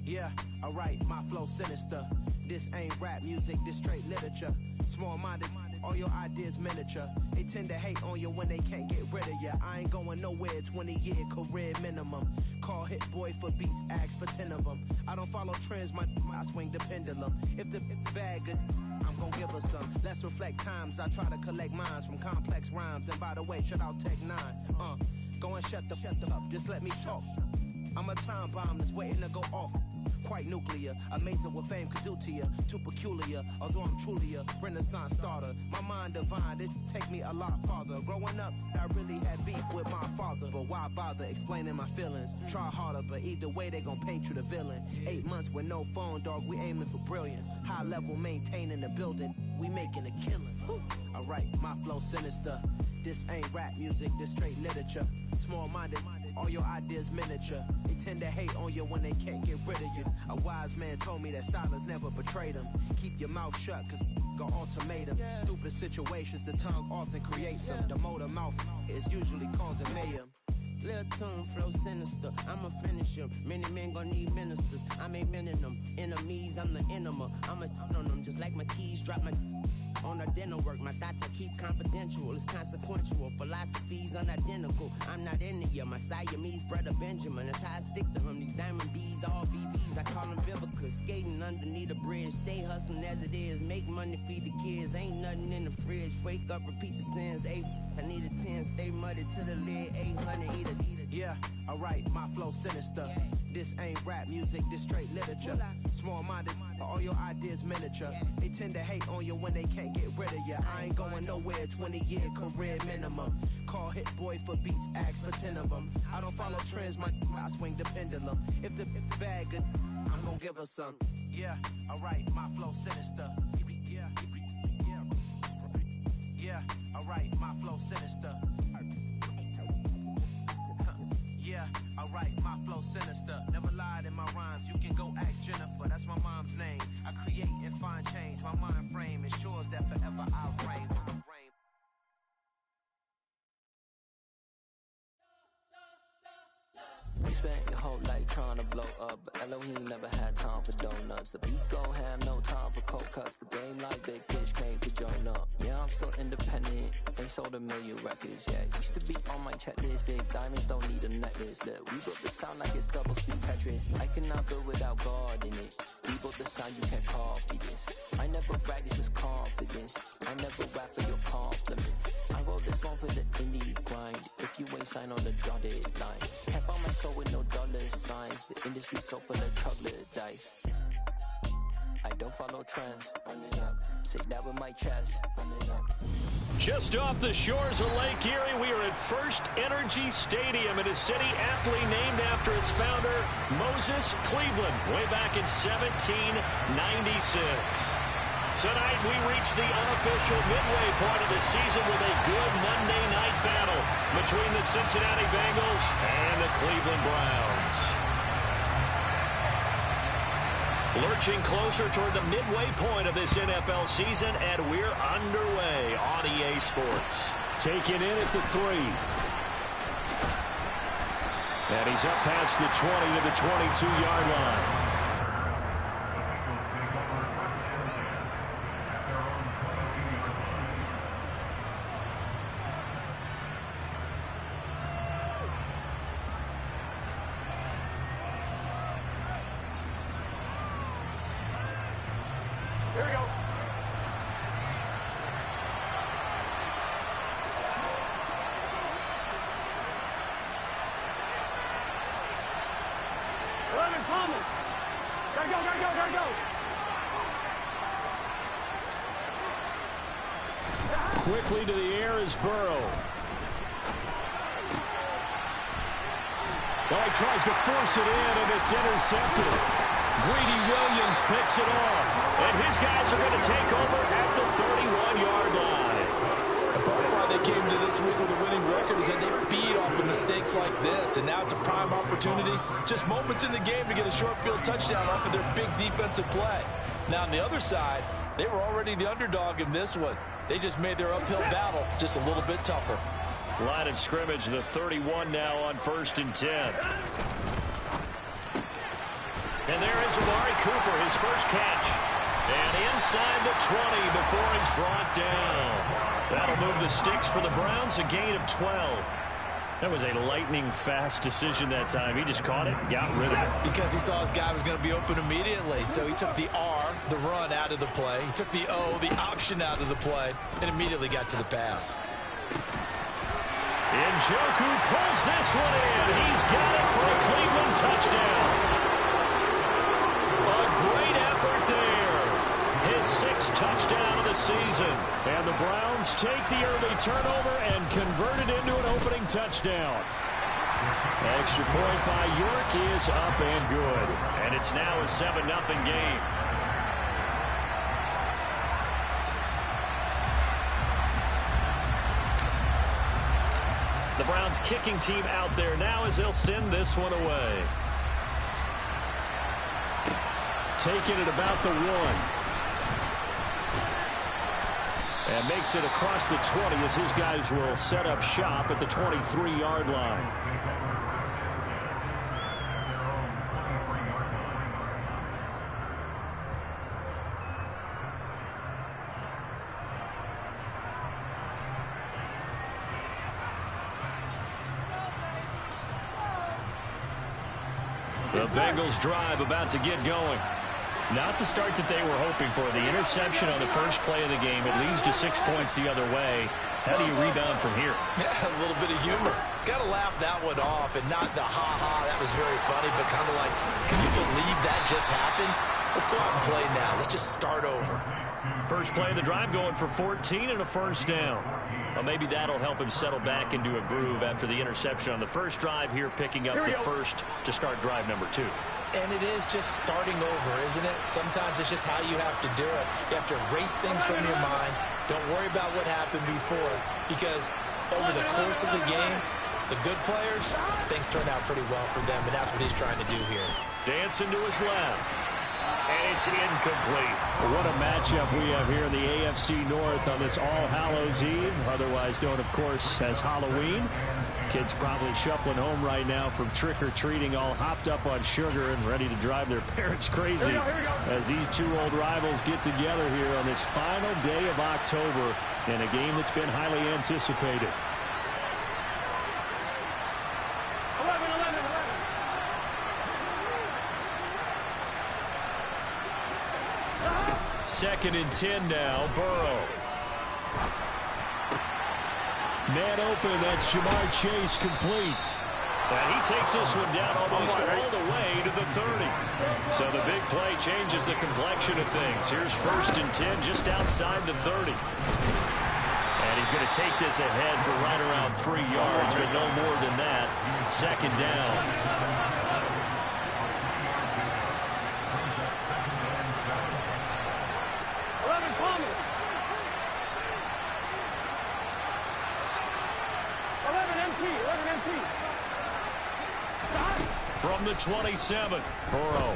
Yeah, alright, my flow sinister. This ain't rap music, this straight literature. Small-minded, all your ideas miniature. They tend to hate on you when they can't get rid of you. I ain't going nowhere, 20-year career minimum. Call Hit Boy for beats, ask for 10 of them. I don't follow trends, I swing the pendulum. If the bag good, I'm gon' give her some. Let's reflect times, I try to collect minds from complex rhymes. And by the way, shout out Tech 9. Go and shut the up, just let me talk. I'm a time bomb that's waiting to go off. Quite nuclear, amazing what fame could do to you. Too peculiar, although I'm truly a renaissance starter. My mind divine, it take me a lot farther. Growing up, I really had beef with my father. But why bother explaining my feelings? Try harder, but either way they gon' paint you the villain. 8 months with no phone, dog, we aiming for brilliance. High level maintaining the building, we making a killing. Alright, my flow sinister. This ain't rap music, this straight literature. Small-minded, all your ideas miniature. They tend to hate on you when they can't get rid of you. A wise man told me that silence never betrayed him. Keep your mouth shut, cause got ultimatums. Stupid situations, the tongue often creates them. The motor mouth is usually causing mayhem. Lil' tune, flow sinister, I'ma finish him. Many men gon' need ministers, I'm a men in them. Enemies, I'm the enema, I'm on them. Just like my keys, drop my on a dinner work. My thoughts I keep confidential, it's consequential. Philosophies unidentical, I'm not in it yet. My Siamese brother Benjamin, that's how I stick to him. These diamond bees, all BBs, I call them Vivica. Skating underneath a bridge, stay hustling as it is. Make money, feed the kids, ain't nothing in the fridge. Wake up, repeat the sins, I need a 10, stay muddy to the lid, 800, eat a. Yeah, alright, my flow sinister. This ain't rap music, this straight literature. Small-minded, all your ideas miniature. They tend to hate on you when they can't get rid of you. I ain't going nowhere, 20-year career minimum. Call Hit Boy for beats, ask for 10 of them. I don't follow trends, I swing the pendulum. If the bag good, I'm gon' give her some. Yeah, alright, my flow sinister. Yeah, alright, my flow sinister. Yeah, alright, my flow sinister. Never lied in my rhymes, you can go ask Jennifer, that's my mom's name. I create and find change, my mind frame ensures that forever I reign. We spent your whole life trying to blow up, but Elohim never had time for donuts. The beat go ham, no time for cold cuts. The game like Big Pitch came to join up. Yeah, I'm still independent, they sold 1 million records. Yeah, used to be on my checklist. Big diamonds don't need a necklace. Look, we built the sound like it's double speed Tetris. I cannot build without God in it. We built the sound, you can't copy this. I never brag, it's just confidence. I never rap for your compliments. I wrote this one for the indie grind. If you ain't signed on the dotted line, can't buy my soul with no dollar signs. The industry so full of chocolate dice. I don't follow trends. Run it up. Say that with my chest. Run it up. Just off the shores of Lake Erie, we are at First Energy Stadium in a city aptly named after its founder, Moses Cleveland, way back in 1796. Tonight, we reach the unofficial midway point of the season with a good Monday night battle between the Cincinnati Bengals and the Cleveland Browns. Lurching closer toward the midway point of this NFL season, and we're underway on EA Sports. Taken in at the 3. And he's up past the 20 to the 22-yard line. Quickly to the air is Burrow. Well, he tries to force it in, and it's intercepted. Greedy Williams picks it off. And his guys are going to take over at the 31-yard line. And part of why they came to this week with a winning record is that they feed off of mistakes like this. And now it's a prime opportunity. Just moments in the game to get a short field touchdown off of their big defensive play. Now, on the other side, they were already the underdog in this one. They just made their uphill battle just a little bit tougher. Line of scrimmage, the 31 now on 1st and 10. And there is Amari Cooper, his first catch. And inside the 20 before he's brought down. That'll move the sticks for the Browns, a gain of 12. That was a lightning-fast decision that time. He just caught it and got rid of it. Because he saw his guy was going to be open immediately. So he took the R, the run, out of the play. He took the O, the option, out of the play, and immediately got to the pass. Njoku pulls this one in. He's got it for a Cleveland touchdown. A great effort there. His 6th touchdown of the season. And the Browns take the early turnover and convert it into an opening touchdown. Extra point by York is up and good. And it's now a 7-0 game. The Browns kicking team out there now as they'll send this one away. Taking it about the 1. And makes it across the 20 as his guys will set up shop at the 23-yard line. The Bengals drive about to get going. Not the start that they were hoping for. The interception on the first play of the game. It leads to 6 points the other way. How do you rebound from here? Yeah, a little bit of humor. Got to laugh that one off and not the ha-ha. That was very funny, but kind of like, can you believe that just happened? Let's go out and play now. Let's just start over. First play of the drive going for 14 and a first down. Well, maybe that'll help him settle back into a groove after the interception on the first drive here, picking up the first to start drive number 2. And it is just starting over, isn't it? Sometimes it's just how you have to do it. You have to erase things from your mind. Don't worry about what happened before, because over the course of the game, the good players, things turn out pretty well for them, and that's what he's trying to do here. Dancing to his left. And it's incomplete. What a matchup we have here in the AFC North on this All Hallows Eve, otherwise known, of course, as Halloween. Kids probably shuffling home right now from trick-or-treating, all hopped up on sugar and ready to drive their parents crazy as these two old rivals get together here on this final day of October in a game that's been highly anticipated. 2nd and 10 now. Burrow. Man open. That's Jamar Chase complete. And he takes this one down almost all the way to the 30. So the big play changes the complexion of things. Here's 1st and 10 just outside the 30. And he's going to take this ahead for right around 3 yards, but no more than that. 2nd down. From the 27, Burrow.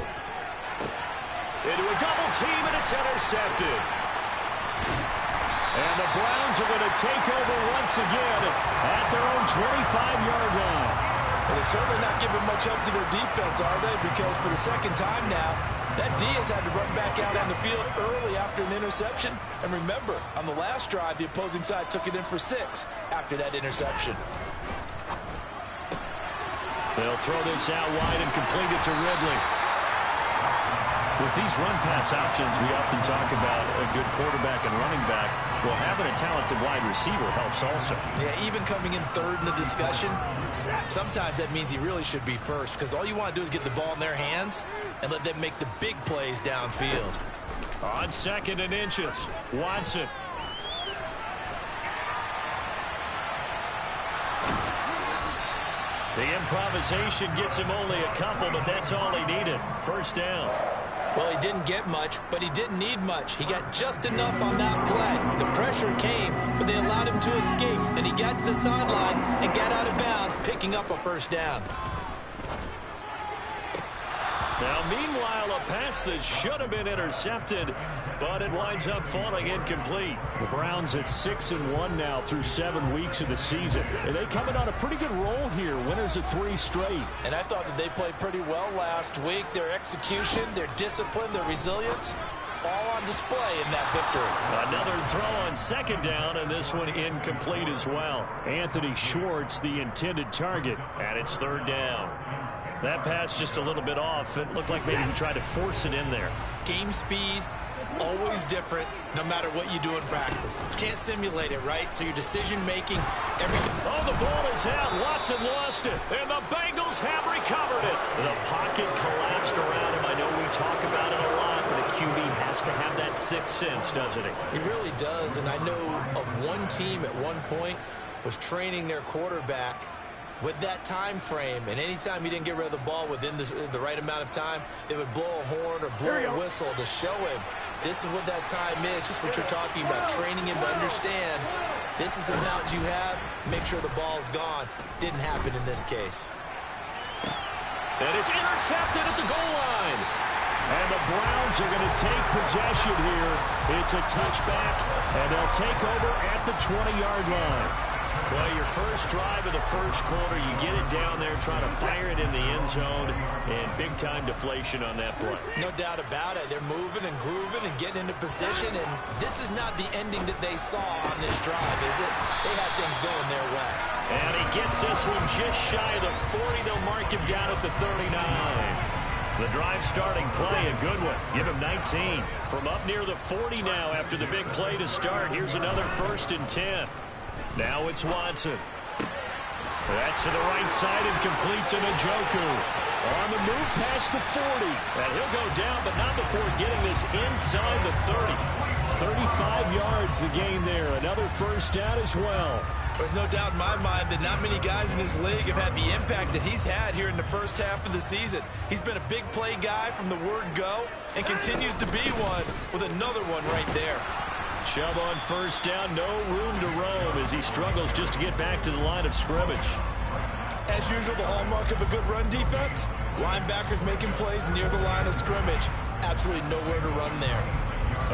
Into a double team, and it's intercepted. And the Browns are going to take over once again at their own 25-yard line. Well, they're certainly not giving much up to their defense, are they? Because for the 2nd time now, that D has had to run back out on the field early after an interception. And remember, on the last drive, the opposing side took it in for 6 after that interception. They'll throw this out wide and complete it to Ridley. With these run-pass options, we often talk about a good quarterback and running back. Well, having a talented wide receiver helps also. Yeah, even coming in 3rd in the discussion, sometimes that means he really should be 1st, because all you want to do is get the ball in their hands and let them make the big plays downfield. On 2nd and inches, Watson. The improvisation gets him only a couple, but that's all he needed. 1st down. Well, he didn't get much, but he didn't need much. He got just enough on that play. The pressure came, but they allowed him to escape, and he got to the sideline and got out of bounds, picking up a 1st down. Now, meanwhile, a pass that should have been intercepted, but it winds up falling incomplete. The Browns at 6-1 now through 7 weeks of the season. And they coming on a pretty good roll here, winners of 3 straight. And I thought that they played pretty well last week. Their execution, their discipline, their resilience, all on display in that victory. Another throw on second down, and this one incomplete as well. Anthony Schwartz, the intended target. And it's third down. That pass just a little bit off. It looked like maybe he tried to force it in there. Game speed, always different, no matter what you do in practice. You can't simulate it, right? So your decision-making, everything. Oh, the ball is out. Watson lost it, and the Bengals have recovered it. The pocket collapsed around him. I know we talk about it a lot, but a QB has to have that sixth sense, doesn't he? It really does, and I know of one team at one point was training their quarterback with that time frame, and anytime he didn't get rid of the ball within the right amount of time, they would blow a horn or blow a whistle to show him this is what that time is, just what you're talking about, training him to understand this is the amount you have, make sure the ball's gone. Didn't happen in this case. And it's intercepted at the goal line. And the Browns are going to take possession here. It's a touchback, and they'll take over at the 20-yard line. Well, your first drive of the first quarter, you get it down there, try to fire it in the end zone, and big-time deflation on that play. No doubt about it. They're moving and grooving and getting into position, and this is not the ending that they saw on this drive, is it? They had things going their way. And he gets this one just shy of the 40. They'll mark him down at the 39. The drive starting play, a good one. Give him 19. From up near the 40 now after the big play to start. Here's another 1st and 10. Now it's Watson. That's to the right side and complete to Njoku. On the move past the 40. And he'll go down, but not before getting this inside the 30. 35 yards the game there. Another first down as well. There's no doubt in my mind that not many guys in this league have had the impact that he's had here in the first half of the season. He's been a big play guy from the word go and continues to be one with another one right there. Chubb on first down, no room to roam as he struggles just to get back to the line of scrimmage. As usual, the hallmark of a good run defense, linebackers making plays near the line of scrimmage. Absolutely nowhere to run there.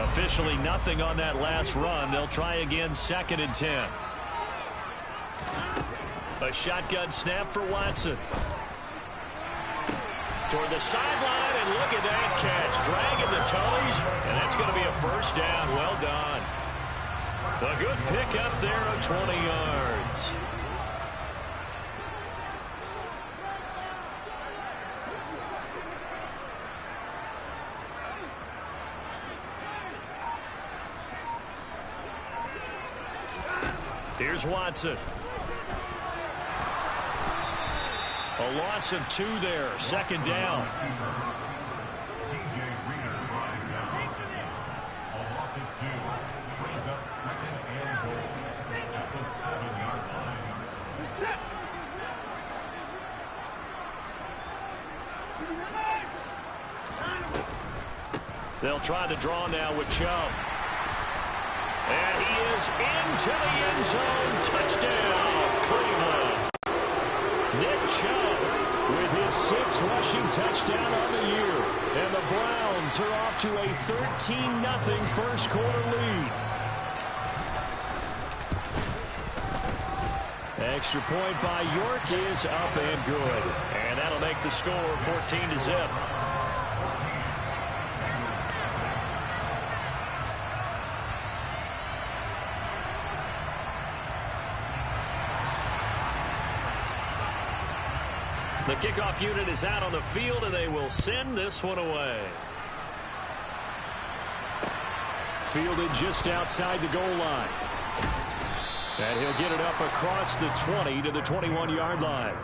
Officially nothing on that last run. They'll try again, 2nd and 10. A shotgun snap for Watson. Toward the sideline, and look at that catch. Dragging the toes, and that's going to be a first down. Well done. A good pick up there of 20 yards. Here's Watson. A loss of 2 there, 2nd down. They'll try the draw now with Chubb. And he is into the end zone. Touchdown, Cleveland. Nick Chubb with his 6th rushing touchdown on the year. And the Browns are off to a 13-0 first quarter lead. Extra point by York is up and good. And that'll make the score 14-0. The kickoff unit is out on the field, and they will send this one away. Fielded just outside the goal line. And he'll get it up across the 20 to the 21-yard line.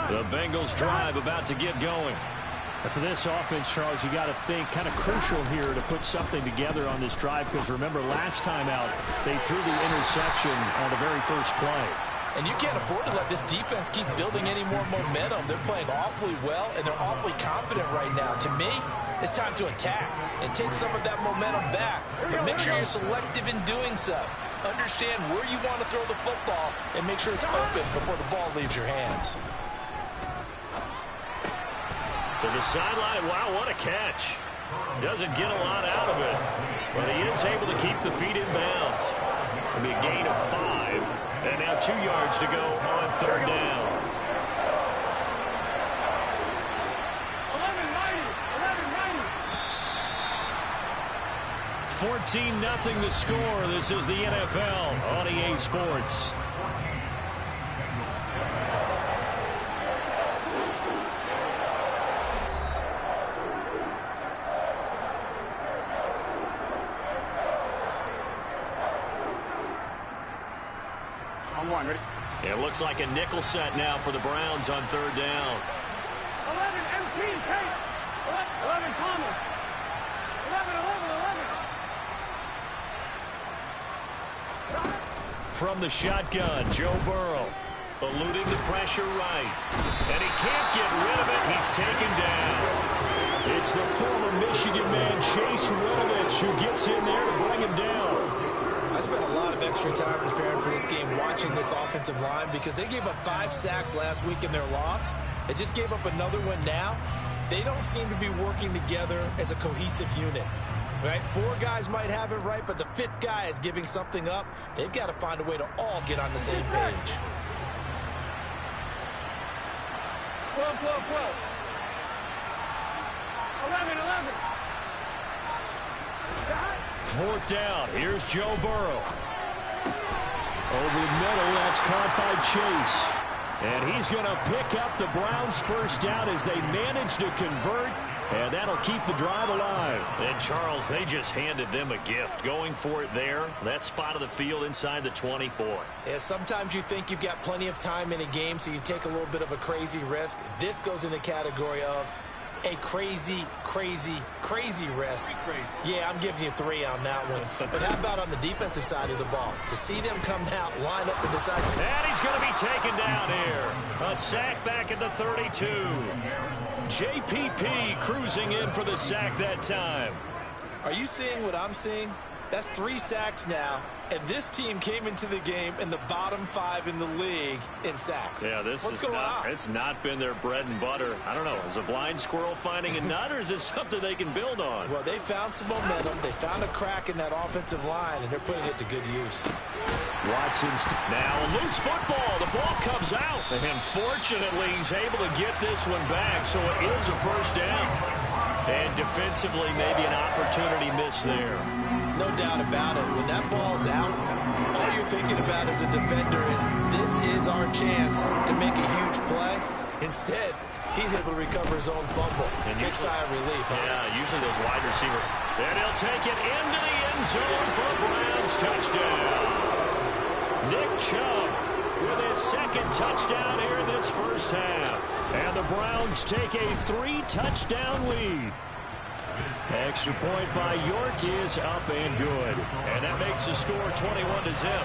The Bengals drive about to get going. And for this offense, Charles, you got to think kind of crucial here to put something together on this drive, because remember last time out they threw the interception on the very first play. And you can't afford to let this defense keep building any more momentum. They're playing awfully well, and they're awfully confident right now. To me, it's time to attack and take some of that momentum back. But make sure you're selective in doing so. Understand where you want to throw the football and make sure it's open before the ball leaves your hands. To the sideline. Wow, what a catch. Doesn't get a lot out of it, but he is able to keep the feet in bounds. It'll be a gain of 5, and now 2 yards to go on third down. 14-0 the score. This is the NFL on EA Sports. It looks like a nickel set now for the Browns on third down. 11 MP Tate. 11 Thomas. 11. From the shotgun, Joe Burrow eluding the pressure right. And he can't get rid of it. He's taken down. It's the former Michigan man, Chase Winovich, who gets in there to bring him down. I spent a lot of extra time preparing for this game, watching this offensive line, because they gave up 5 sacks last week in their loss. They just gave up another one now. They don't seem to be working together as a cohesive unit. Right? 4 guys might have it right, but the 5th guy is giving something up. They've got to find a way to all get on the same page. 12. 11. 4th down. Here's Joe Burrow. Over the middle, that's caught by Chase. And he's going to pick up the Browns' first down as they manage to convert. And that'll keep the drive alive. And, Charles, they just handed them a gift. Going for it there. That spot of the field inside the 20. Boy. Yeah, sometimes you think you've got plenty of time in a game, so you take a little bit of a crazy risk. This goes in the category of a crazy risk. Yeah, I'm giving you 3 on that one. But how about on the defensive side of the ball? To see them come out, line up, and decide. And he's going to be taken down here. A sack back at the 32. JPP cruising in for the sack that time. Are you seeing what I'm seeing? That's 3 sacks now, and this team came into the game in the bottom 5 in the league in sacks. Yeah, What's going on? It's not been their bread and butter. I don't know. Is a blind squirrel finding a nut, or is it something they can build on? Well, they found some momentum. They found a crack in that offensive line, and they're putting it to good use. Watson's now a loose football. The ball comes out, and fortunately, he's able to get this one back, so it is a first down. And defensively, maybe an opportunity miss there. No doubt about it. When that ball's out, all you're thinking about as a defender is, this is our chance to make a huge play. Instead, he's able to recover his own fumble. And big sigh of relief. Yeah, usually those wide receivers. And he'll take it into the end zone for a Browns touchdown. Nick Chubb with his 2nd touchdown here in this first half. And the Browns take a 3-touchdown lead. Extra point by York is up and good. And that makes the score 21-0.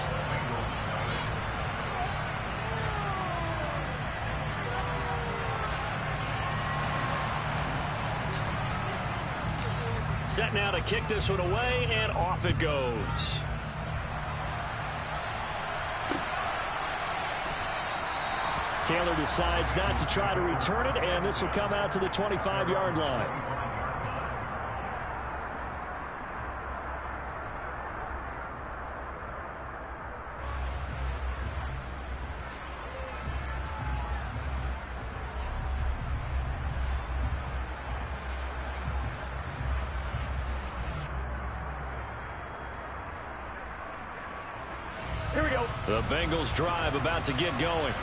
Set now to kick this one away, and off it goes. Taylor decides not to try to return it, and this will come out to the 25-yard line. Here we go. The Bengals drive about to get going.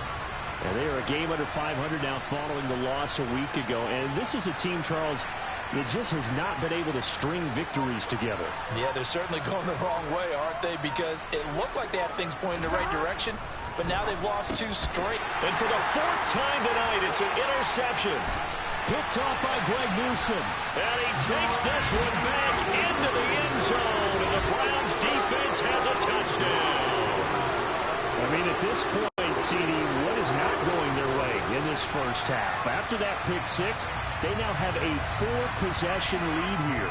And they are a game under 500 now following the loss a week ago. And this is a team, Charles, that just has not been able to string victories together. Yeah, they're certainly going the wrong way, aren't they? Because it looked like they had things pointing in the right direction, but now they've lost 2 straight. And for the 4th time tonight, it's an interception. Picked off by Greg Newsome. And he takes this one back into the end zone. And the Browns defense has a touchdown. I mean, at this point, this first half. After that pick six, they now have a 4-possession lead here.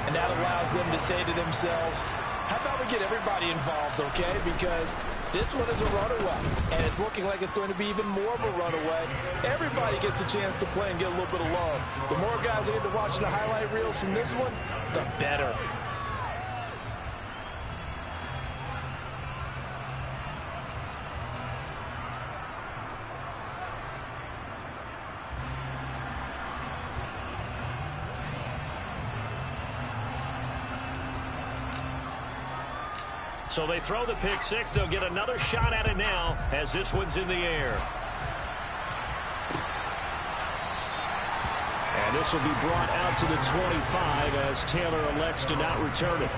And that allows them to say to themselves, how about we get everybody involved, okay? Because this one is a runaway, and it's looking like it's going to be even more of a runaway. Everybody gets a chance to play and get a little bit of love. The more guys that get to watching the highlight reels from this one, the better. So they throw the pick six. They'll get another shot at it now as this one's in the air. And this will be brought out to the 25 as Taylor elects to not return it.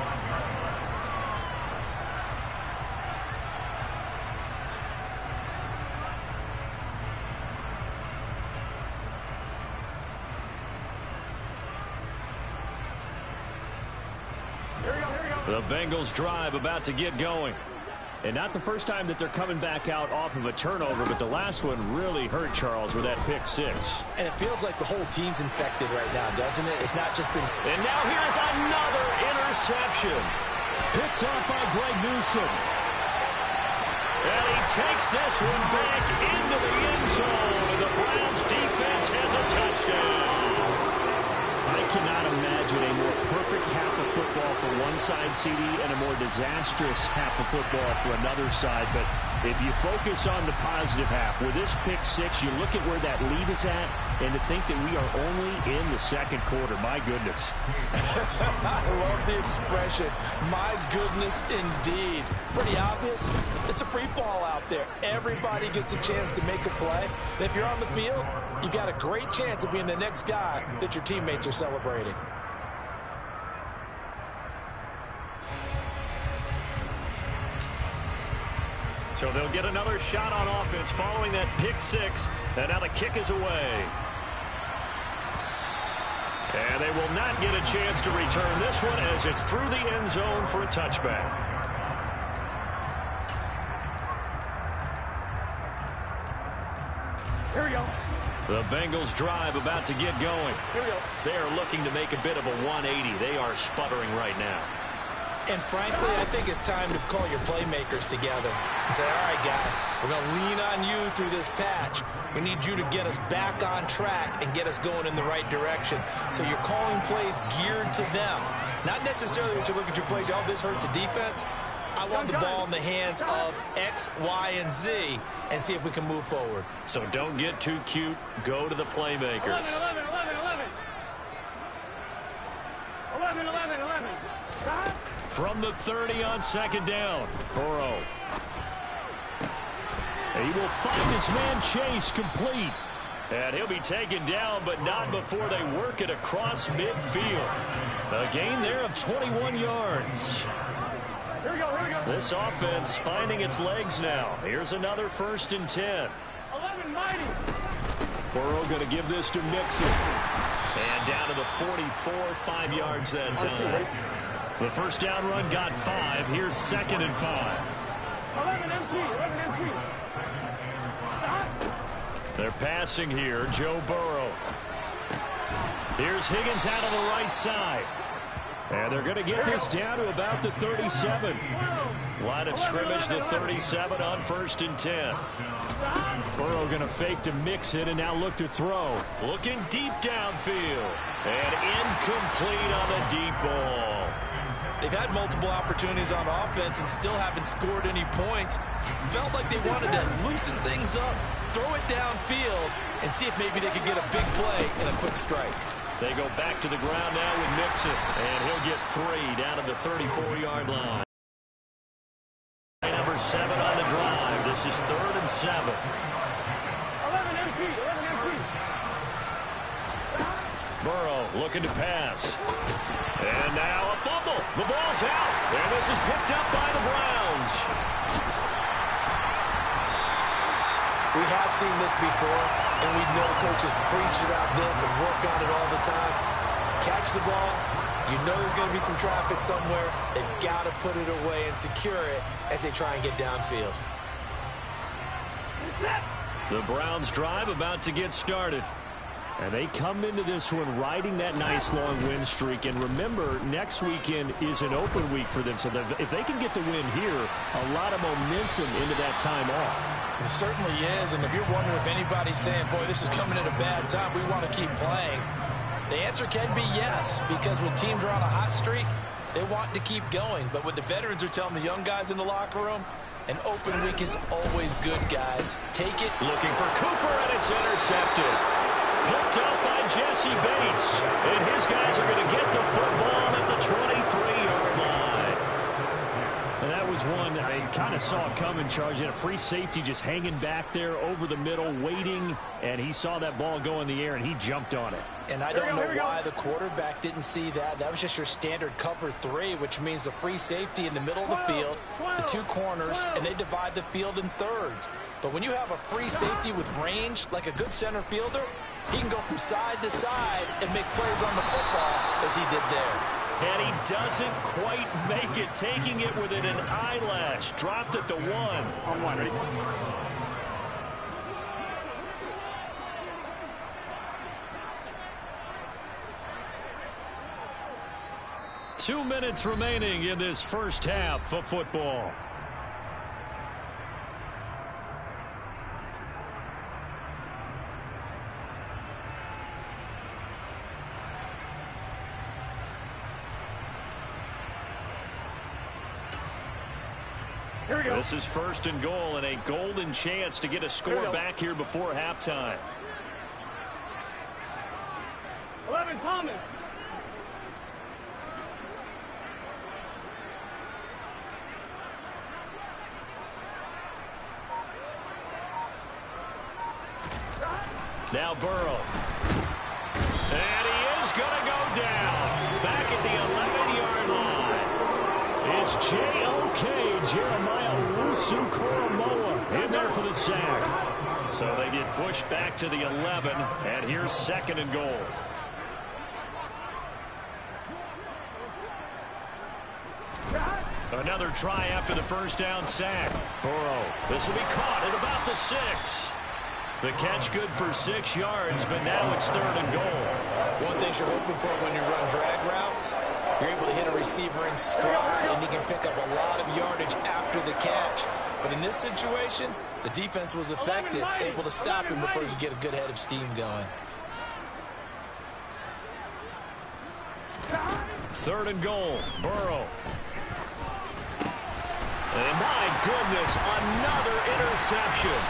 The Bengals drive about to get going. And not the first time that they're coming back out off of a turnover, but the last one really hurt Charles with that pick six. And it feels like the whole team's infected right now, doesn't it? It's not just been... And now here's another interception. Picked off by Greg Newsome. And he takes this one back into the end zone. And the Browns defense has a touchdown. I cannot imagine a more perfect half of football for one side, CD, and a more disastrous half of football for another side. But if you focus on the positive half, with this pick six, you look at where that lead is at, and to think that we are only in the second quarter. My goodness. I love the expression. My goodness, indeed. Pretty obvious. It's a free fall out there. Everybody gets a chance to make a play. And if you're on the field, you've got a great chance of being the next guy that your teammates are celebrating. So they'll get another shot on offense following that pick six. And now the kick is away. And they will not get a chance to return this one as it's through the end zone for a touchback. Here we go. The Bengals drive about to get going. Here we go. They are looking to make a bit of a 180. They are sputtering right now. And frankly, I think it's time to call your playmakers together and say, all right, guys, we're going to lean on you through this patch. We need you to get us back on track and get us going in the right direction. So you're calling plays geared to them. Not necessarily when you look at your plays, oh, this hurts the defense. I want the ball in the hands of X, Y, and Z and see if we can move forward. So don't get too cute. Go to the playmakers. 11. 11. Stop. From the 30 on second down, Burrow. And he will find his man Chase complete. And he'll be taken down, but not before they work it across midfield. A gain there of 21 yards. Here we go. This offense finding its legs now. Here's another 1st and 10. 11 mighty. Burrow going to give this to Mixon. And down to the 44, 5 yards that time. The first down run got 5. Here's 2nd and 5. 11 empty. Stop. They're passing here. Joe Burrow. Here's Higgins out on the right side. And they're going to get this down to about the 37. Line of scrimmage, the 37 on 1st and 10. Burrow going to fake to Mixon and now look to throw. Looking deep downfield. And incomplete on the deep ball. They've had multiple opportunities on offense and still haven't scored any points. Felt like they wanted to loosen things up, throw it downfield, and see if maybe they could get a big play and a quick strike. They go back to the ground now with Mixon, and he'll get 3 down to the 34-yard line. Number 7 on the drive. This is 3rd and 7. 11 empty. Burrow looking to pass. And now a fumble. The ball's out. And this is picked up by the Browns. We have seen this before, and we know coaches preach about this and work on it all the time. Catch the ball. You know there's going to be some traffic somewhere. They've got to put it away and secure it as they try and get downfield. The Browns drive about to get started. And they come into this one riding that nice long win streak. And remember, next weekend is an open week for them. So if they can get the win here, a lot of momentum into that time off. It certainly is. And if you're wondering if anybody's saying, boy, this is coming at a bad time, we want to keep playing, the answer can be yes. Because when teams are on a hot streak, they want to keep going. But what the veterans are telling the young guys in the locker room, an open week is always good, guys. Take it. Looking for Cooper, and it's intercepted. Picked up by Jesse Bates. And his guys are going to get the football at the 23-yard line. And that was one that they kind of saw coming, Charge. He had a free safety just hanging back there over the middle, waiting. And he saw that ball go in the air, and he jumped on it. And I don't know why the quarterback didn't see that. That was just your standard cover 3, which means the free safety in the middle of the field, the 2 corners, and they divide the field in thirds. But when you have a free safety with range, like a good center fielder, he can go from side to side and make plays on the football as he did there. And he doesn't quite make it, taking it within an eyelash. Dropped at the 1. On 1, ready? 2 minutes remaining in this first half of football. Here we go. This is 1st and goal, and a golden chance to get a score back here before halftime. 11, Thomas. Now Burrow. And he is going to go down. Back at the 11-yard line. It's J.O.K. Jeremiah Owusu-Koramoah in there for the sack. So they get pushed back to the 11, and here's 2nd and goal. Another try after the first down sack. Burrow. This will be caught at about the 6. The catch good for 6 yards, but now it's 3rd and goal. One thing you're hoping for when you run drag routes, you're able to hit a receiver in stride, and he can pick up a lot of yardage after the catch. But in this situation, the defense was effective, able to stop him before you get a good head of steam going. 3rd and goal. Burrow. And my goodness, another interception.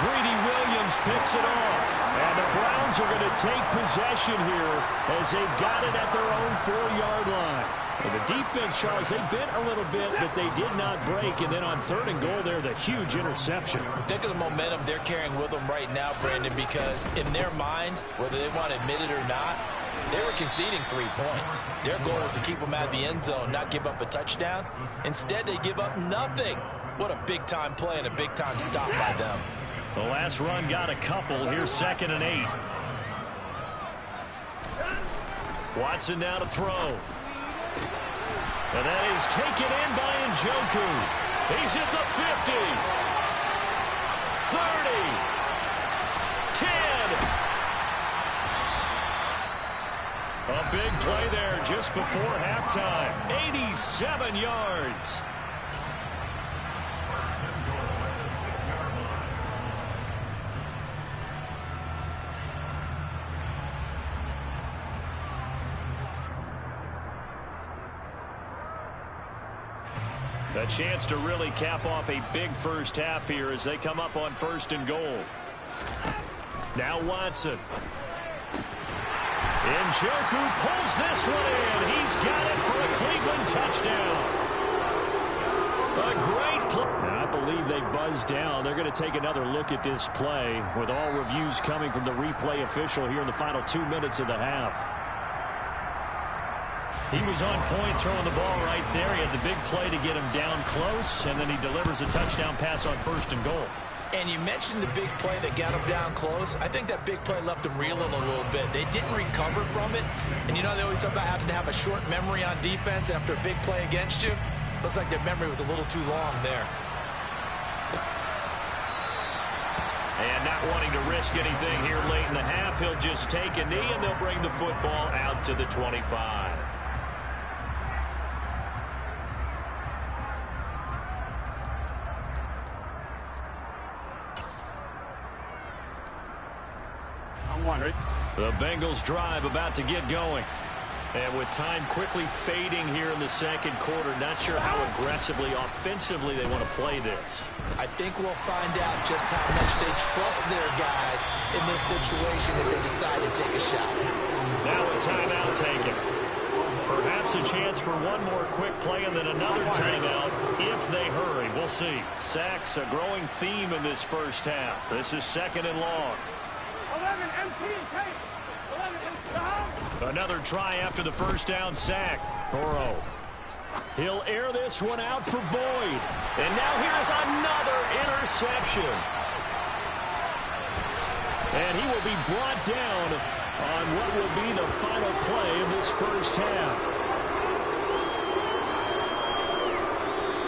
Greedy Williams picks it off. And the Browns are going to take possession here as they've got it at their own 4-yard line. And the defense, Charles, they bent a little bit, but they did not break. And then on 3rd and goal there, the huge interception. Think of the momentum they're carrying with them right now, Brandon, because in their mind, whether they want to admit it or not, they were conceding 3 points. Their goal was to keep them out of the end zone, not give up a touchdown. Instead, they give up nothing. What a big-time play and a big-time stop by them. The last run got a couple. Here's 2nd and 8. Watson now to throw. And that is taken in by Njoku. He's at the 50. 30. 10. A big play there just before halftime. 87 yards. A chance to really cap off a big first half here as they come up on 1st and goal. Now Watson. Njoku pulls this one in. He's got it for a Cleveland touchdown. A great play. Now, I believe they buzzed down. They're going to take another look at this play with all reviews coming from the replay official here in the final 2 minutes of the half. He was on point throwing the ball right there. He had the big play to get him down close, and then he delivers a touchdown pass on 1st and goal. And you mentioned the big play that got him down close. I think that big play left him reeling a little bit. They didn't recover from it. And you know they always talk about having to have a short memory on defense after a big play against you. Looks like their memory was a little too long there. And not wanting to risk anything here late in the half, he'll just take a knee, and they'll bring the football out to the 25. The Bengals drive about to get going. And with time quickly fading here in the second quarter, not sure how aggressively, offensively they want to play this. I think we'll find out just how much they trust their guys in this situation if they decide to take a shot. Now a timeout taken. Perhaps a chance for one more quick play and then another timeout if they hurry. We'll see. Sacks, a growing theme in this first half. This is 2nd and long. 11 MT, take. 11 MT. Another try after the first down sack. Burrow. He'll air this one out for Boyd. And now here's another interception. And he will be brought down on what will be the final play of this first half.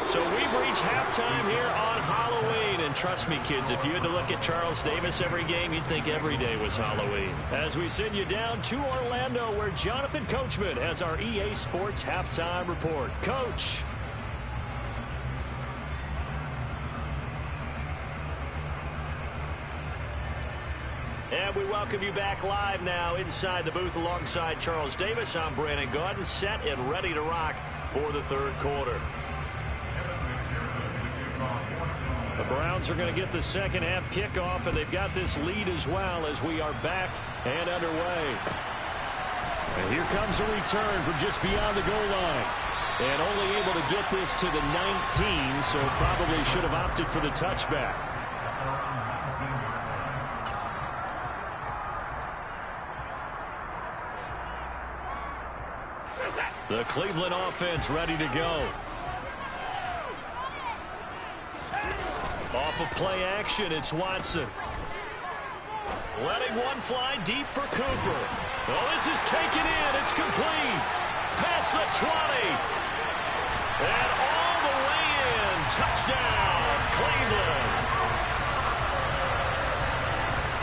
So we've reached halftime here on Halloween. And trust me, kids, if you had to look at Charles Davis every game, you'd think every day was Halloween. As we send you down to Orlando, where Jonathan Coachman has our EA Sports Halftime Report. Coach. And we welcome you back live now inside the booth alongside Charles Davis. I'm Brandon Gaudin, set and ready to rock for the third quarter. The Browns are going to get the second half kickoff, and they've got this lead as well as we are back and underway. And here comes a return from just beyond the goal line. And only able to get this to the 19, so probably should have opted for the touchback. The Cleveland offense ready to go. Off of play action, it's Watson. Letting one fly deep for Cooper. Oh, this is taken in. It's complete. Past the 20. And all the way in. Touchdown, Cleveland.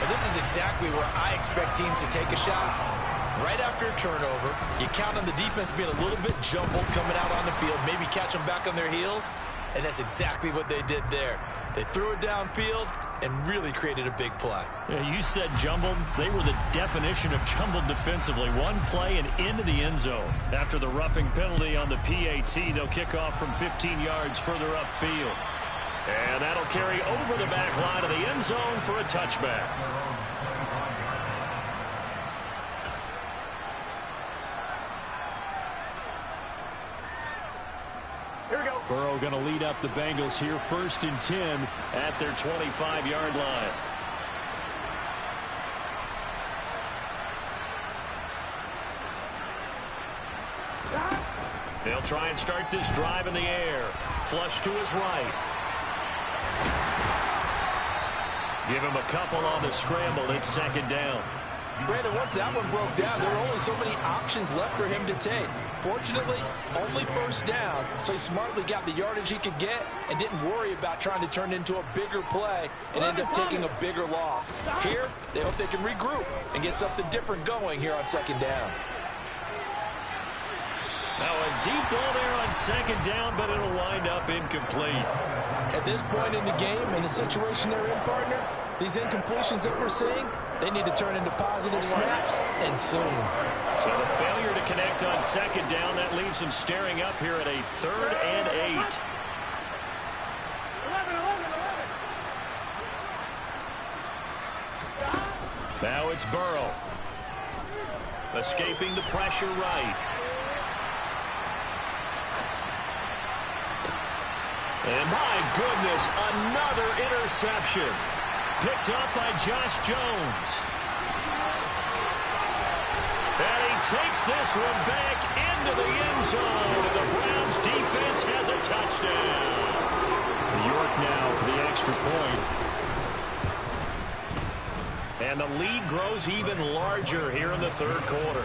Well, this is exactly where I expect teams to take a shot. Right after a turnover, you count on the defense being a little bit jumbled coming out on the field, maybe catch them back on their heels, and that's exactly what they did there. They threw it downfield and really created a big play. Yeah, you said jumbled. They were the definition of jumbled defensively. One play and into the end zone. After the roughing penalty on the PAT, they'll kick off from 15 yards further upfield. And that'll carry over the back line of the end zone for a touchback. Here we go. Burrow going to lead up the Bengals here, 1st and 10 at their 25-yard line. They'll try and start this drive in the air. Flush to his right. Give him a couple on the scramble. It's 2nd down. Brandon, once that one broke down, there were only so many options left for him to take. Fortunately, only 1st down, so he smartly got the yardage he could get and didn't worry about trying to turn it into a bigger play and end up taking a bigger loss. Here, they hope they can regroup and get something different going here on 2nd down. Now a deep ball there on 2nd down, but it'll wind up incomplete. At this point in the game, in the situation they're in, partner, these incompletions that we're seeing, they need to turn into positive snaps, and soon. So the failure to connect on 2nd down, that leaves them staring up here at a 3rd and 8. 11. Now it's Burrow. Escaping the pressure right. And my goodness, another interception. Picked up by Josh Jones. And he takes this one back into the end zone. And the Browns defense has a touchdown. York now for the extra point. And the lead grows even larger here in the 3rd quarter.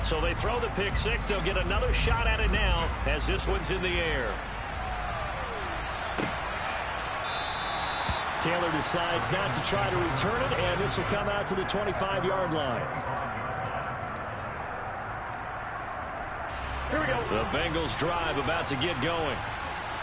So they throw the pick six. They'll get another shot at it now as this one's in the air. Taylor decides not to try to return it, and this will come out to the 25-yard line. Here we go. The Bengals drive about to get going.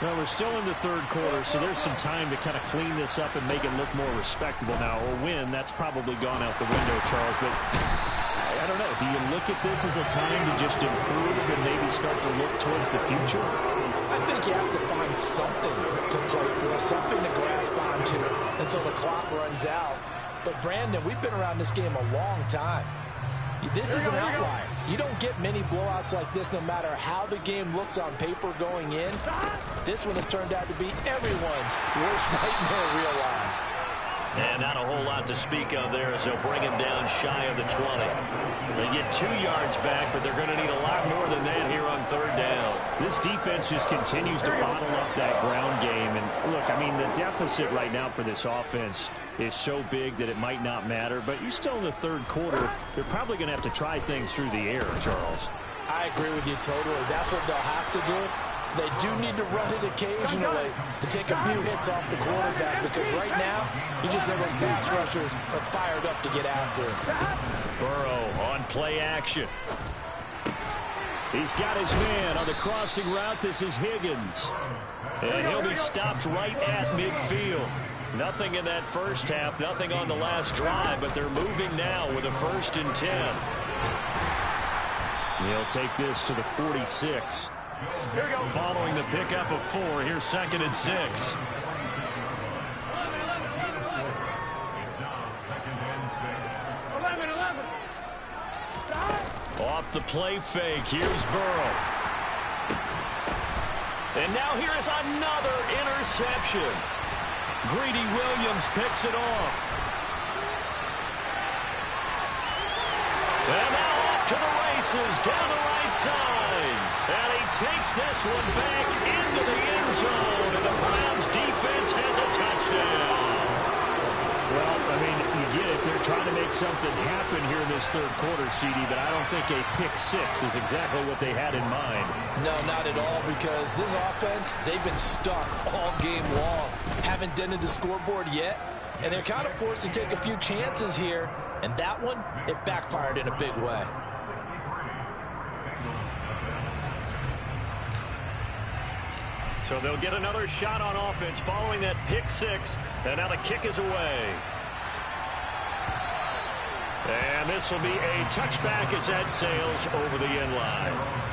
Well, we're still in the third quarter, so there's some time to kind of clean this up and make it look more respectable now. Or win, that's probably gone out the window, Charles. But I don't know. Do you look at this as a time to just improve and maybe start to look towards the future? I think you have to find something to play for, something to grasp onto until the clock runs out. But, Brandon, we've been around this game a long time. This is an outlier. You don't get many blowouts like this no matter how the game looks on paper going in. This one has turned out to be everyone's worst nightmare realized. And not a whole lot to speak of there as they'll bring him down shy of the 20. They get 2 yards back, but they're going to need a lot more than that here on third down. This defense just continues to bottle up that ground game. And look, I mean, the deficit right now for this offense is so big that it might not matter. But you're still in the third quarter. They're probably going to have to try things through the air, Charles. I agree with you totally. That's what they'll have to do. They do need to run it occasionally to take a few hits off the quarterback, because right now, you just know those pass rushers are fired up to get after him. Burrow on play action. He's got his man on the crossing route. This is Higgins. And he'll be stopped right at midfield. Nothing in that first half, nothing on the last drive, but they're moving now with a 1st and 10. He'll take this to the 46. Here we go. Following the pickup of 4, here's 2nd and 6. Off the play fake, here's Burrow. And now here is another interception. Greedy Williams picks it off. And now off to the races down the right side. And he takes this one back into the end zone. And the Browns defense has a touchdown. Well, I mean, you get it. They're trying to make something happen here in this third quarter, CD, but I don't think a pick six is exactly what they had in mind. No, not at all, because this offense, they've been stuck all game long. Haven't dented the scoreboard yet, and they're kind of forced to take a few chances here, and that one, it backfired in a big way. So they'll get another shot on offense following that pick six. And now the kick is away. And this will be a touchback as that sails over the end line.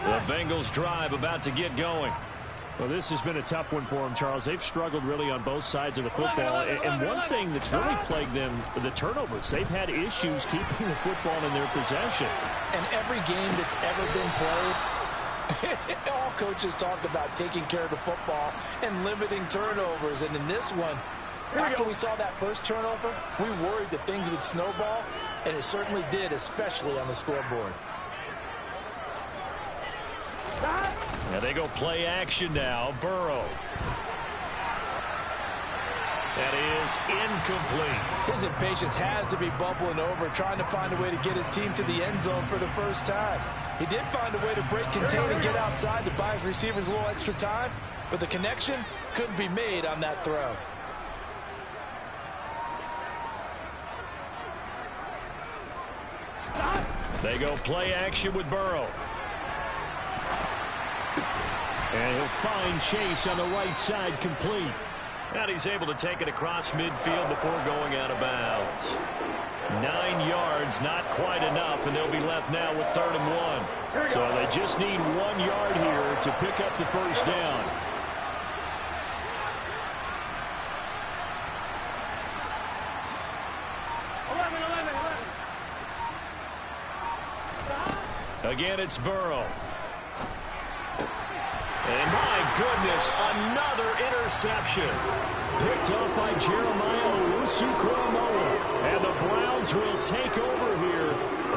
The Bengals drive about to get going. Well, this has been a tough one for them, Charles. They've struggled really on both sides of the football. And one thing that's really plagued them, the turnovers. They've had issues keeping the football in their possession. And every game that's ever been played, all coaches talk about taking care of the football and limiting turnovers. And in this one, after we saw that first turnover, we worried that things would snowball, and it certainly did, especially on the scoreboard. And they go play action now. Burrow. That is incomplete. His impatience has to be bubbling over, trying to find a way to get his team to the end zone for the first time. He did find a way to break contain and get outside to buy his receivers a little extra time, but the connection couldn't be made on that throw. They go play action with Burrow. And he'll find Chase on the right side, complete. And he's able to take it across midfield before going out of bounds. 9 yards, not quite enough, and they'll be left now with 3rd and 1. So they just need 1 yard here to pick up the first down. Again, it's Burrow. And my goodness, another interception. Picked up by Jeremiah Owusu-Koramoah. And the Browns will take over here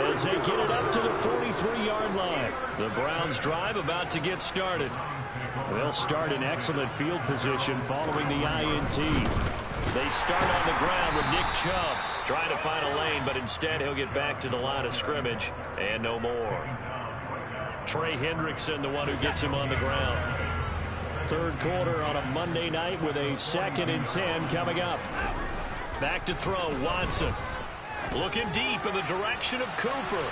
as they get it up to the 43-yard line. The Browns drive about to get started. They'll start in excellent field position following the INT. They start on the ground with Nick Chubb trying to find a lane, but instead he'll get back to the line of scrimmage and no more. Trey Hendrickson, the one who gets him on the ground. Third quarter on a Monday night with a 2nd and 10 coming up. Back to throw, Watson. Looking deep in the direction of Cooper.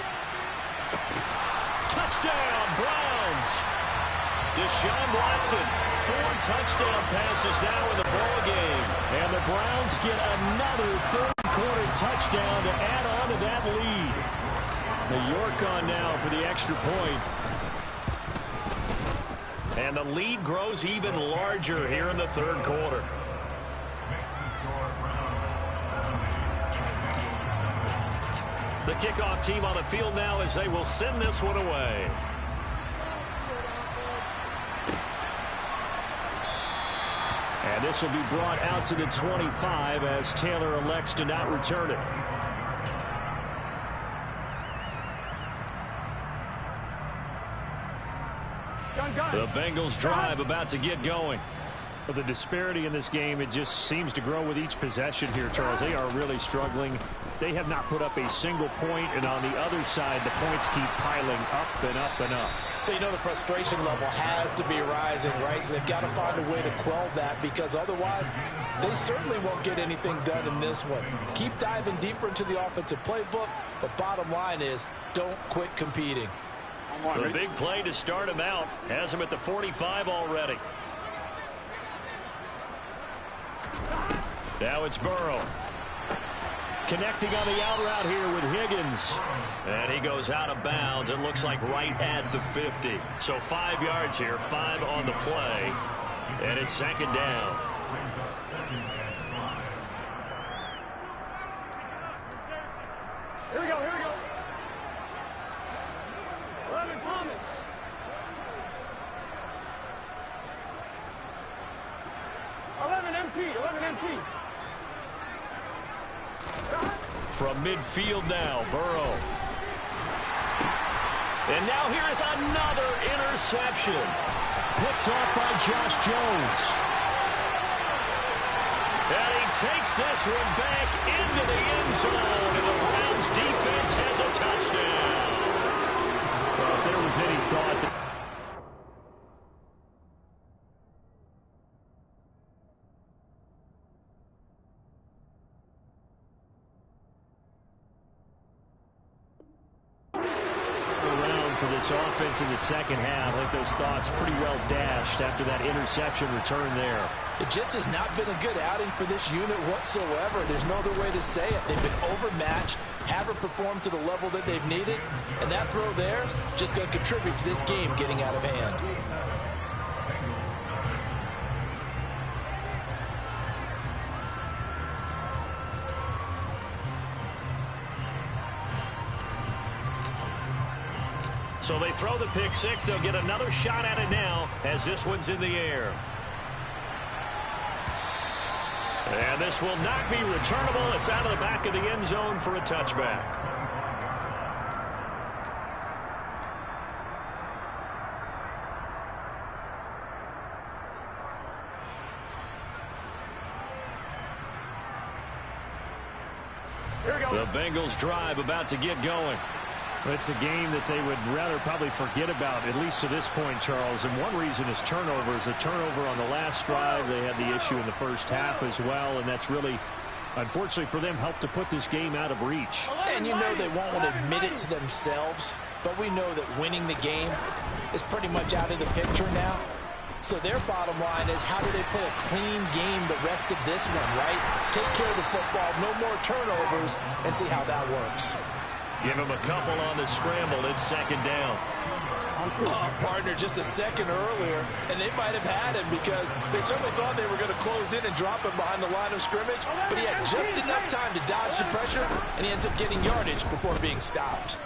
Touchdown, Browns! Deshaun Watson, 4 touchdown passes now in the ball game. And the Browns get another third quarter touchdown to add on to that lead. The York on now for the extra point. And the lead grows even larger here in the third quarter. The kickoff team on the field now as they will send this one away. And this will be brought out to the 25 as Taylor elects to not return it. The Bengals drive about to get going. The disparity in this game, it just seems to grow with each possession here, Charles. They are really struggling. They have not put up a single point, and on the other side, the points keep piling up and up and up. So you know the frustration level has to be rising, right? So they've got to find a way to quell that, because otherwise they certainly won't get anything done in this one. Keep diving deeper into the offensive playbook, but bottom line is don't quit competing. The big play to start him out has him at the 45 already. Now it's Burrow. Connecting on the out route here with Higgins. And he goes out of bounds. It looks like right at the 50. So 5 yards here, 5 on the play. And it's 2nd down. Here we go, here we go. 11 Thomas. MT. From midfield now, Burrow. And now here is another interception. Picked off by Josh Jones. And he takes this one back into the end zone. And the Browns defense has a touchdown. Well, if there was any thought that for this offense in the second half, I think those thoughts pretty well dashed after that interception return there. It just has not been a good outing for this unit whatsoever. There's no other way to say it. They've been overmatched, haven't performed to the level that they've needed, and that throw there just going to contribute to this game getting out of hand. So they throw the pick six. They'll get another shot at it now as this one's in the air. And this will not be returnable. It's out of the back of the end zone for a touchback. The Bengals drive about to get going. It's a game that they would rather probably forget about, at least to this point, Charles. And one reason is turnovers. A turnover on the last drive. They had the issue in the first half as well, and that's really, unfortunately for them, helped to put this game out of reach. And you know they won't want to admit it to themselves, but we know that winning the game is pretty much out of the picture now. So their bottom line is, how do they play a clean game the rest of this one, right? Take care of the football, no more turnovers, and see how that works. Give him a couple on the scramble. It's second down. Oh, partner, just a second earlier, and they might have had him because they certainly thought they were going to close in and drop him behind the line of scrimmage, but he had just enough time to dodge the pressure, and he ends up getting yardage before being stopped.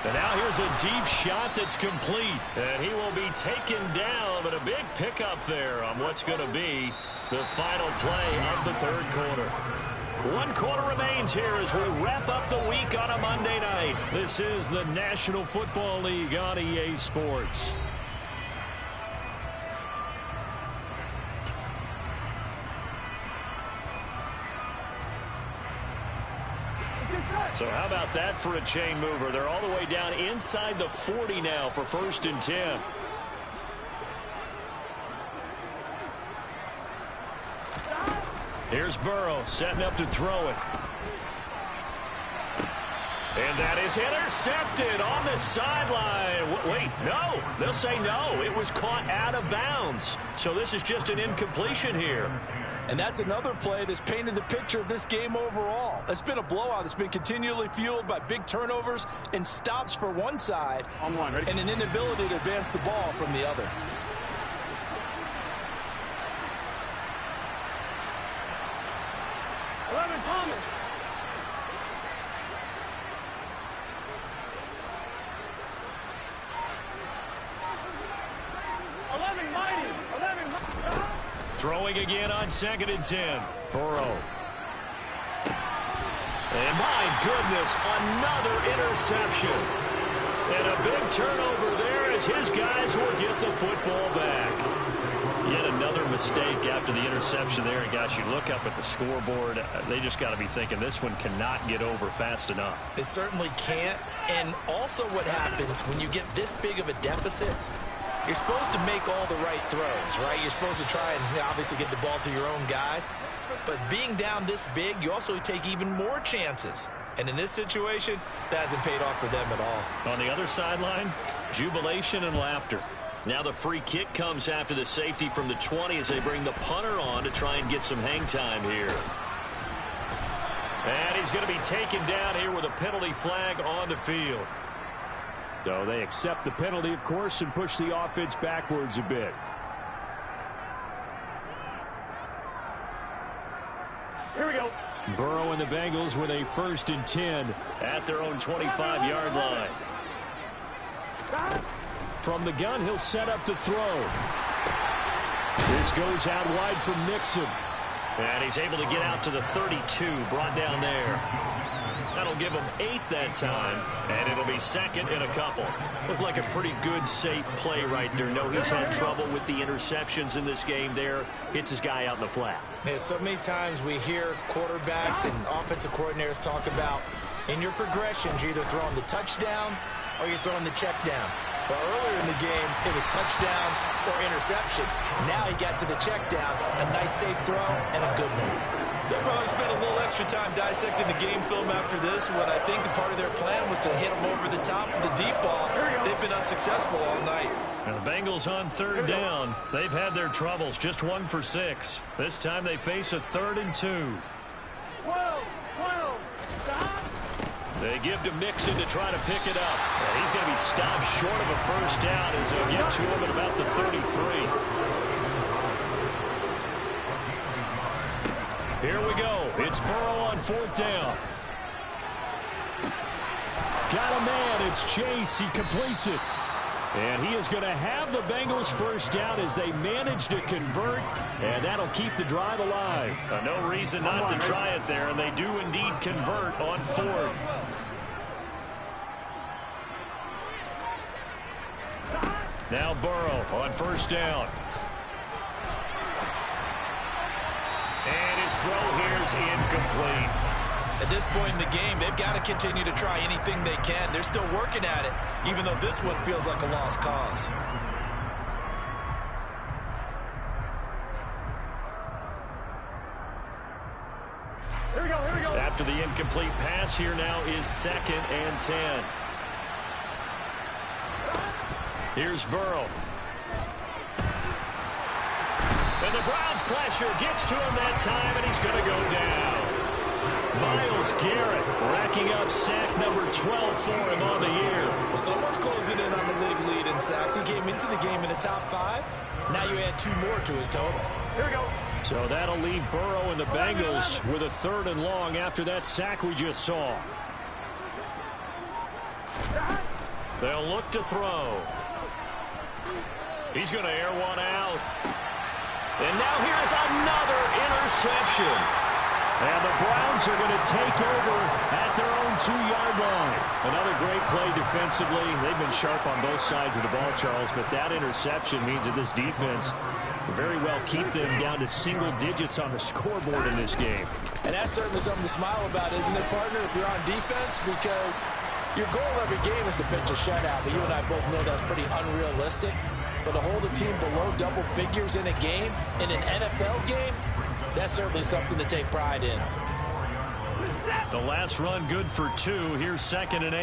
And now here's a deep shot that's complete. And he will be taken down, but a big pickup there on what's going to be the final play of the third quarter. 1 quarter remains here as we wrap up the week on a Monday night. This is the National Football League on EA Sports. So how about that for a chain mover? They're all the way down inside the 40 now for 1st and 10. Here's Burrow setting up to throw it. And that is intercepted on the sideline. Wait, no. They'll say no. It was caught out of bounds. So this is just an incompletion here. And that's another play that's painted the picture of this game overall. It's been a blowout. It's been continually fueled by big turnovers and stops for one side and an inability to advance the ball from the other. Thomas. 11 Mighty. 11. Throwing again on 2nd and 10. Burrow. And my goodness, another interception. And a big turnover there as his guys will get the football back. Yet another mistake after the interception there. And gosh, you look up at the scoreboard, they just got to be thinking this one cannot get over fast enough. It certainly can't. And also what happens when you get this big of a deficit, you're supposed to make all the right throws, right? You're supposed to try and obviously get the ball to your own guys. But being down this big, you also take even more chances. And in this situation, that hasn't paid off for them at all. On the other sideline, jubilation and laughter. Now the free kick comes after the safety from the 20 as they bring the punter on to try and get some hang time here. And he's going to be taken down here with a penalty flag on the field. So they accept the penalty, of course, and push the offense backwards a bit. Here we go. Burrow and the Bengals with a 1st and 10 at their own 25-yard line. From the gun, he'll set up to throw. This goes out wide from Mixon. And he's able to get out to the 32, brought down there. That'll give him 8 that time, and it'll be 2nd and a couple. Looked like a pretty good, safe play right there. No, he's had trouble with the interceptions in this game there. Hits his guy out in the flat. Yeah, so many times we hear quarterbacks and offensive coordinators talk about in your progressions, you're either throwing the touchdown or you're throwing the check down. But earlier in the game, it was touchdown or interception. Now he got to the check down, a nice safe throw, and a good one. They'll probably spend a little extra time dissecting the game film after this, when I think the part of their plan was to hit them over the top with the deep ball. They've been unsuccessful all night. And the Bengals on 3rd down. They've had their troubles, just 1 for 6. This time they face a 3rd and 2. 12. Stop. They give to Mixon to try to pick it up. And he's going to be stopped short of a 1st down as they'll get to him at about the 33. Here we go. It's Burrow on 4th down. Got a man. It's Chase. He completes it. And he is going to have the Bengals 1st down as they manage to convert. And that'll keep the drive alive. No reason not to try it there. And they do indeed convert on 4th. Now Burrow on 1st down. And his throw here is incomplete. At this point in the game, they've got to continue to try anything they can. They're still working at it, even though this one feels like a lost cause. Here we go. After the incomplete pass, here now is 2nd and 10. Here's Burrow. And the Browns pressure gets to him that time, and he's going to go down. Myles Garrett racking up sack number 12 for him on the year. Well, someone's closing in on the league lead in sacks. He came into the game in the top 5. Now you add 2 more to his total. Here we go. So that'll leave Burrow and the Bengals with a 3rd and long after that sack we just saw. They'll look to throw. He's going to air one out. And now here's another interception. And the Browns are going to take over at their own 2-yard line. Another great play defensively. They've been sharp on both sides of the ball, Charles, but that interception means that this defense will very well keep them down to single digits on the scoreboard in this game. And that's certainly something to smile about, isn't it, partner, if you're on defense? Because your goal every game is to pitch a shutout, but you and I both know that's pretty unrealistic. But to hold a team below double figures in a game, in an NFL game, that's certainly something to take pride in. The last run good for 2. Here's 2nd and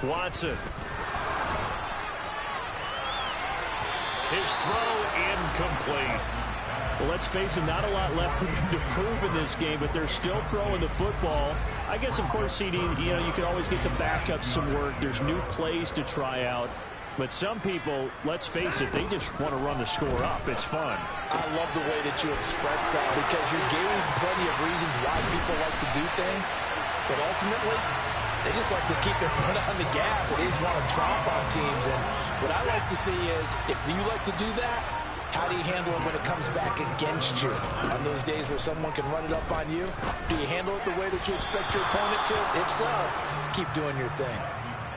8. Watson. His throw incomplete. Well, let's face it, not a lot left for them to prove in this game, but they're still throwing the football. I guess, of course, CD, you can always get the backups some work. There's new plays to try out. But some people, let's face it, they just want to run the score up. It's fun. I love the way that you expressed that because you gave plenty of reasons why people like to do things. But ultimately, they just like to keep their foot on the gas and they just want to tromp on teams. And what I like to see is, if you like to do that, how do you handle it when it comes back against you? On those days where someone can run it up on you, do you handle it the way that you expect your opponent to? If so, keep doing your thing.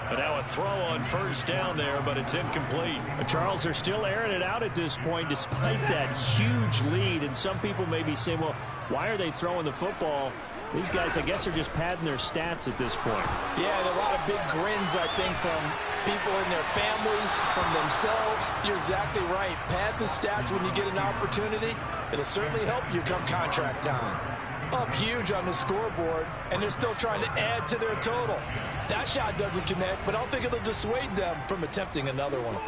But now a throw on 1st down there, but it's incomplete. Charles, they're still airing it out at this point despite that huge lead. And some people may be saying, well, why are they throwing the football? These guys, I guess, are just padding their stats at this point. Yeah, there are a lot of big grins, I think, from people in their families, from themselves. You're exactly right. Pad the stats when you get an opportunity. It'll certainly help you come contract time. Up huge on the scoreboard, and they're still trying to add to their total. That shot doesn't connect, but I don't think it'll dissuade them from attempting another one.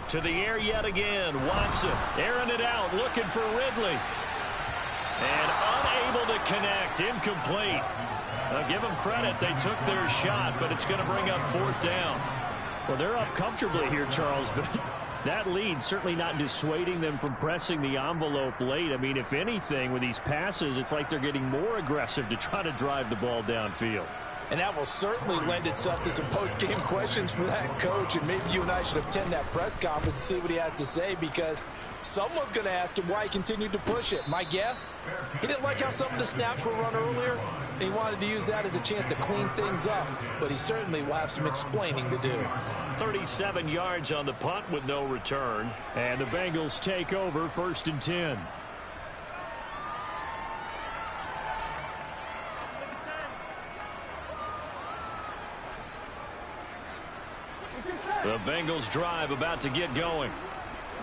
To the air yet again. Watson airing it out, looking for Ridley. And unable to connect. Incomplete. I'll give them credit. They took their shot, but it's going to bring up 4th down. Well, they're up comfortably here, Charles, but that lead certainly not dissuading them from pressing the envelope late. I mean, if anything, with these passes, it's like they're getting more aggressive to try to drive the ball downfield. And that will certainly lend itself to some post-game questions for that coach. And maybe you and I should attend that press conference to see what he has to say, because someone's going to ask him why he continued to push it. My guess, he didn't like how some of the snaps were run earlier, and he wanted to use that as a chance to clean things up. But he certainly will have some explaining to do. 37 yards on the punt with no return. And the Bengals take over 1st and 10. The Bengals drive about to get going.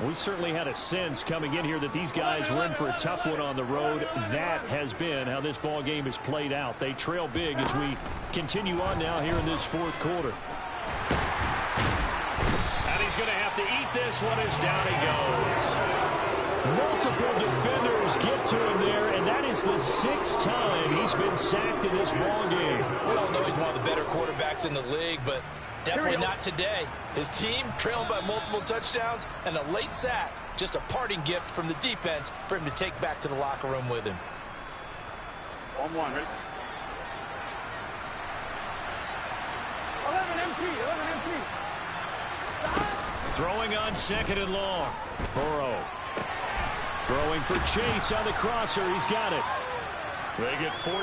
We certainly had a sense coming in here that these guys were in for a tough one on the road. That has been how this ball game has played out. They trail big as we continue on now here in this 4th quarter. And he's going to have to eat this one as down he goes. Multiple defenders get to him there, and that is the 6th time he's been sacked in this ball game. We all know he's one of the better quarterbacks in the league, but definitely not today. His team trailing by multiple touchdowns and a late sack. Just a parting gift from the defense for him to take back to the locker room with him. 1-1, ready? 11 MT, 11 MT. Throwing on 2nd and long. Burrow throwing for Chase on the crosser. He's got it. They get 14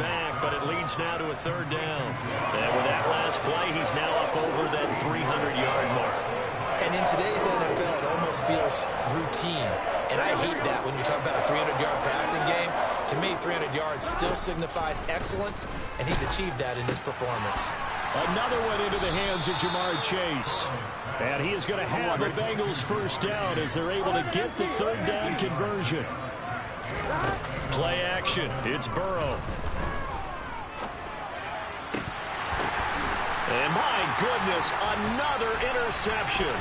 back, but it leads now to a 3rd down. And with that last play, he's now up over that 300-yard mark. And in today's NFL, it almost feels routine. And I hate that when you talk about a 300-yard passing game. To me, 300 yards still signifies excellence, and he's achieved that in this performance. Another one into the hands of Jamar Chase. And he is going to have the Bengals 1st down as they're able to get the 3rd down conversion. Play action. It's Burrow. And my goodness, another interception.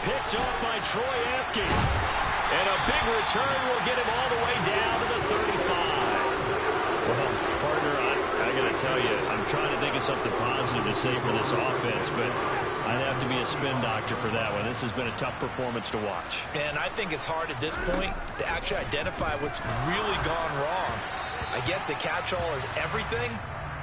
Picked off by Troy Apke. And a big return will get him all the way down to the 35. Well, partner, I got to tell you, I'm trying to think of something positive to say for this offense, but I'd have to be a spin doctor for that one. This has been a tough performance to watch. And I think it's hard at this point to actually identify what's really gone wrong. I guess the catch-all is everything.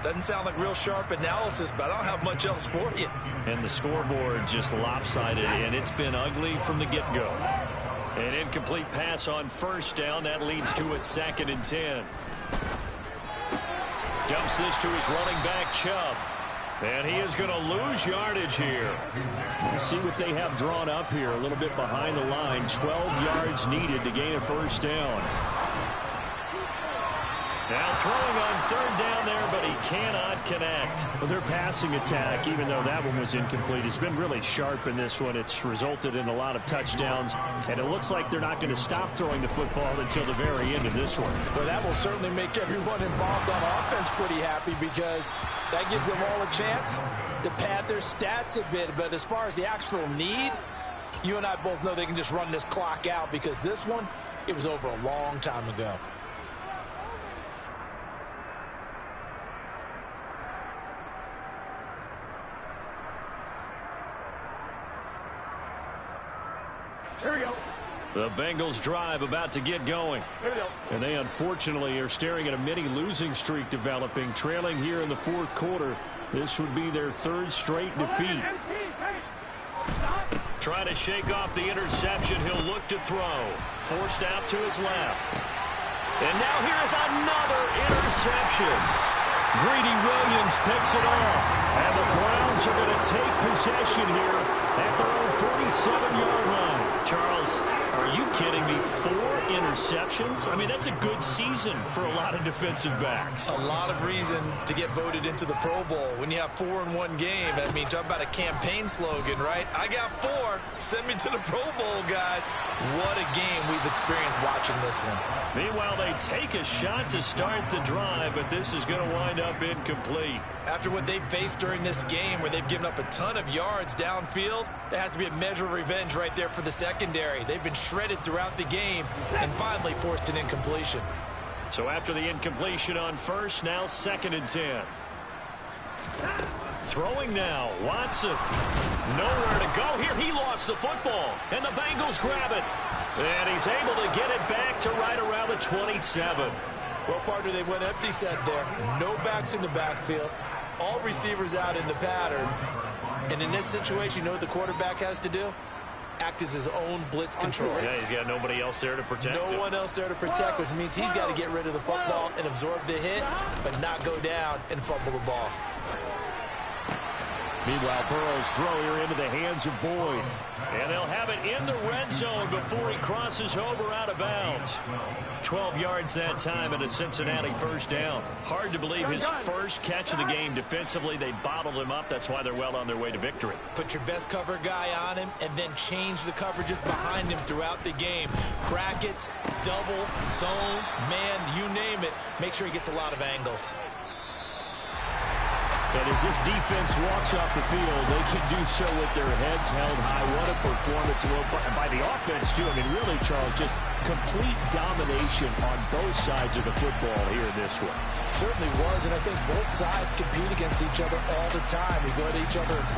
Doesn't sound like real sharp analysis, but I don't have much else for you. And the scoreboard just lopsided, and it's been ugly from the get-go. An incomplete pass on first down. That leads to a 2nd and 10. Dumps this to his running back, Chubb. And he is going to lose yardage here. Let's see what they have drawn up here. A little bit behind the line. 12 yards needed to gain a first down. Now throwing on 3rd down there, but he cannot connect. Well, their passing attack, even though that one was incomplete, has been really sharp in this one. It's resulted in a lot of touchdowns, and it looks like they're not going to stop throwing the football until the very end of this one. Well, that will certainly make everyone involved on offense pretty happy, because that gives them all a chance to pad their stats a bit. But as far as the actual need, you and I both know they can just run this clock out, because this one, it was over a long time ago. Here we go. The Bengals drive about to get going. Here we go. And they unfortunately are staring at a mini losing streak developing, trailing here in the 4th quarter. This would be their 3rd straight defeat. Try to shake off the interception. He'll look to throw. Forced out to his left. And now here's another interception. Greedy Williams picks it off. And the Browns are going to take possession here at their own 47-yard line. Charles, are you kidding me? 4 interceptions? I mean, that's a good season for a lot of defensive backs. A lot of reason to get voted into the Pro Bowl. When you have 4 in one game, I mean, talk about a campaign slogan, right? I got 4. Send me to the Pro Bowl, guys. What a game we've experienced watching this one. Meanwhile, they take a shot to start the drive, but this is going to wind up incomplete. After what they've faced during this game, where they've given up a ton of yards downfield, there has to be a measure of revenge right there for the secondary. They've been shredded throughout the game and finally forced an incompletion. So after the incompletion on first, now 2nd and 10. Throwing now, Watson. Nowhere to go here. He lost the football, and the Bengals grab it. And he's able to get it back to right around the 27. Well, partner, they went empty set there. No backs in the backfield. All receivers out in the pattern. And in this situation, you know what the quarterback has to do? Act as his own blitz control. Yeah, he's got nobody else there to protect him. No one else there to protect, which means he's got to get rid of the football and absorb the hit, but not go down and fumble the ball. Meanwhile, Burrow's throw here into the hands of Boyd. And they'll have it in the red zone before he crosses over out of bounds. 12 yards that time and a Cincinnati first down. Hard to believe his first catch of the game defensively. They bottled him up. That's why they're well on their way to victory. Put your best cover guy on him and then change the coverages behind him throughout the game. Brackets, double, zone, man, you name it. Make sure he gets a lot of angles. And as this defense walks off the field, they can do so with their heads held high. What a performance by the offense, too. I mean, really, Charles, just complete domination on both sides of the football here in this one. Certainly was, and I think both sides compete against each other all the time. We go at each other in practice.